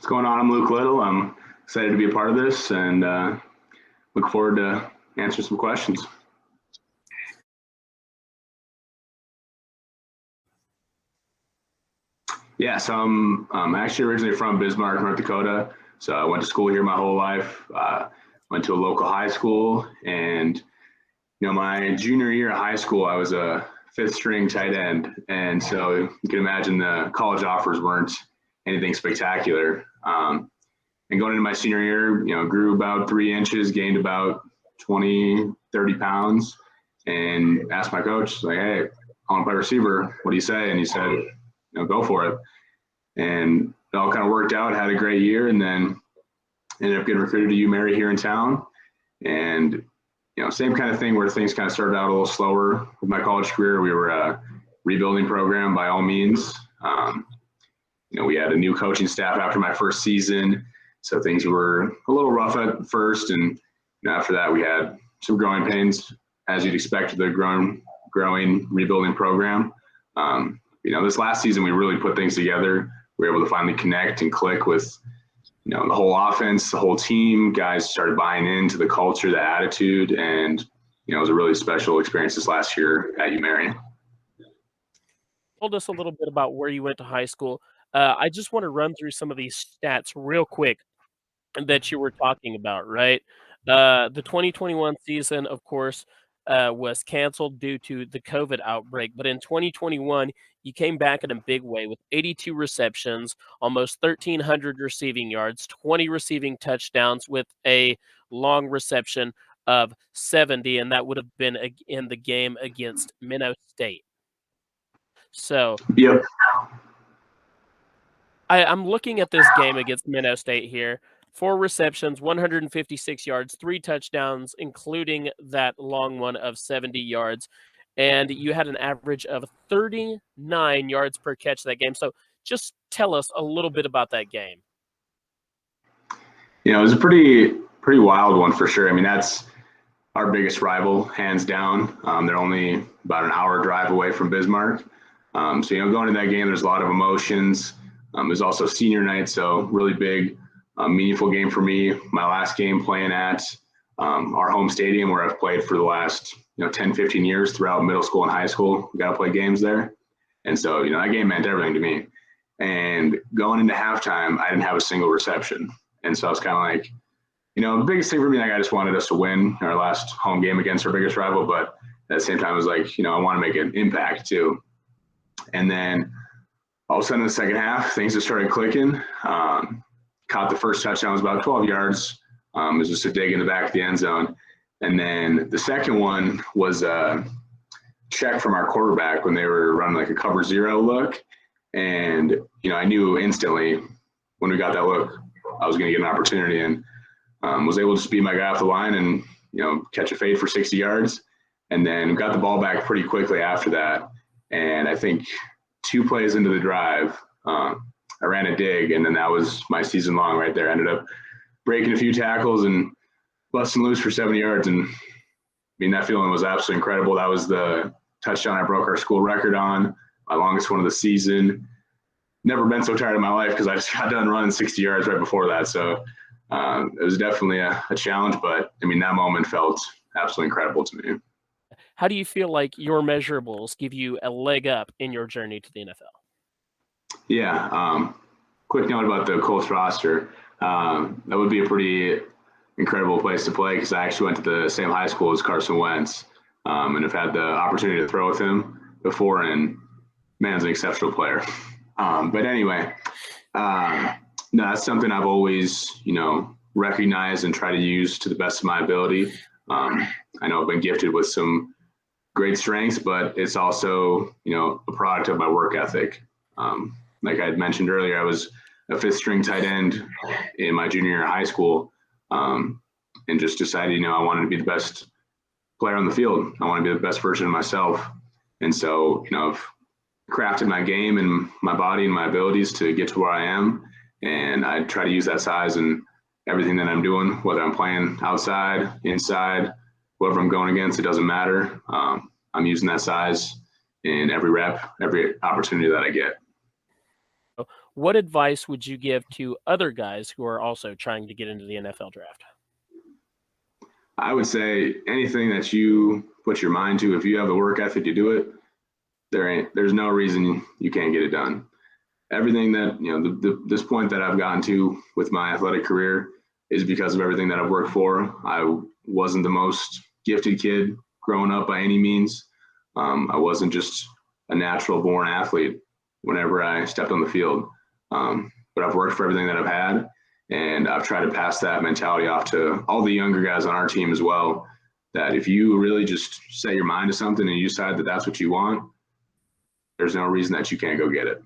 going on? I'm Luke Little. I'm excited to be a part of this and look forward to answering some questions. Yeah, so I'm actually originally from Bismarck, North Dakota. So I went to school here my whole life. Went to a local high school, and my junior year of high school, I was a fifth string tight end, and so you can imagine the college offers weren't anything spectacular. And going into my senior year, grew about 3 inches, gained about 20, 30 pounds, and asked my coach, like, hey, I want to play receiver. What do you say? And he said, go for it. And it all kind of worked out, had a great year, and then ended up getting recruited to UMary here in town. And, same kind of thing where things kind of started out a little slower with my college career. We were a rebuilding program by all means. We had a new coaching staff after my first season, so things were a little rough at first. And after that, we had some growing pains, as you'd expect with a growing rebuilding program. This last season, we really put things together. We were able to finally connect and click with, the whole offense, the whole team. Guys started buying into the culture, the attitude, and, it was a really special experience this last year at UMary. Told us a little bit about where you went to high school. I just want to run through some of these stats real quick that you were talking about, right? The 2021 season, of course, was canceled due to the COVID outbreak. But in 2021, you came back in a big way with 82 receptions, almost 1,300 receiving yards, 20 receiving touchdowns with a long reception of 70, and that would have been in the game against Minnesota State. So yep. I'm looking at this game against Minnesota State here. 4 receptions, 156 yards, 3 touchdowns, including that long one of 70 yards. And you had an average of 39 yards per catch that game. So just tell us a little bit about that game. It was a pretty wild one for sure. I mean, that's our biggest rival, hands down. They're only about an hour drive away from Bismarck. So, going to that game, there's a lot of emotions. There's also senior night, so really big, meaningful game for me. My last game playing at our home stadium where I've played for the last 10, 15 years throughout middle school and high school. We got to play games there. And so, that game meant everything to me. And going into halftime, I didn't have a single reception. And so I was kind of like, the biggest thing for me, I just wanted us to win our last home game against our biggest rival. But at the same time, I was like, I want to make an impact too. And then all of a sudden in the second half, things just started clicking. Caught the first touchdown, was about 12 yards. It was just a dig in the back of the end zone. And then the second one was a check from our quarterback when they were running like a cover 0 look. And, I knew instantly when we got that look, I was going to get an opportunity, and was able to just beat my guy off the line and, catch a fade for 60 yards. And then got the ball back pretty quickly after that. And I think 2 plays into the drive, I ran a dig, and then that was my season long right there. I ended up breaking a few tackles and busting loose for 70 yards. And that feeling was absolutely incredible. That was the touchdown I broke our school record on, my longest one of the season. Never been so tired in my life because I just got done running 60 yards right before that. So it was definitely a challenge, but that moment felt absolutely incredible to me. How do you feel like your measurables give you a leg up in your journey to the NFL? Yeah. Quick note about the Colts roster. That would be a pretty incredible place to play because I actually went to the same high school as Carson Wentz, and have had the opportunity to throw with him before, and man's an exceptional player. But anyway, no, that's something I've always, recognized and try to use to the best of my ability. I know I've been gifted with some great strengths, but it's also, a product of my work ethic. Like I had mentioned earlier, I was a fifth string tight end in my junior year of high school, and just decided, I wanted to be the best player on the field. I want to be the best version of myself. And so, I've crafted my game and my body and my abilities to get to where I am. And I try to use that size in everything that I'm doing, whether I'm playing outside, inside, whoever I'm going against, it doesn't matter. I'm using that size in every rep, every opportunity that I get. what advice would you give to other guys who are also trying to get into the NFL draft? I would say anything that you put your mind to, if you have the work ethic to do it, there's no reason you can't get it done. Everything that, this point that I've gotten to with my athletic career is because of everything that I've worked for. I wasn't the most gifted kid growing up by any means. I wasn't just a natural born athlete whenever I stepped on the field. But I've worked for everything that I've had, and I've tried to pass that mentality off to all the younger guys on our team as well, that if you really just set your mind to something and you decide that that's what you want, there's no reason that you can't go get it.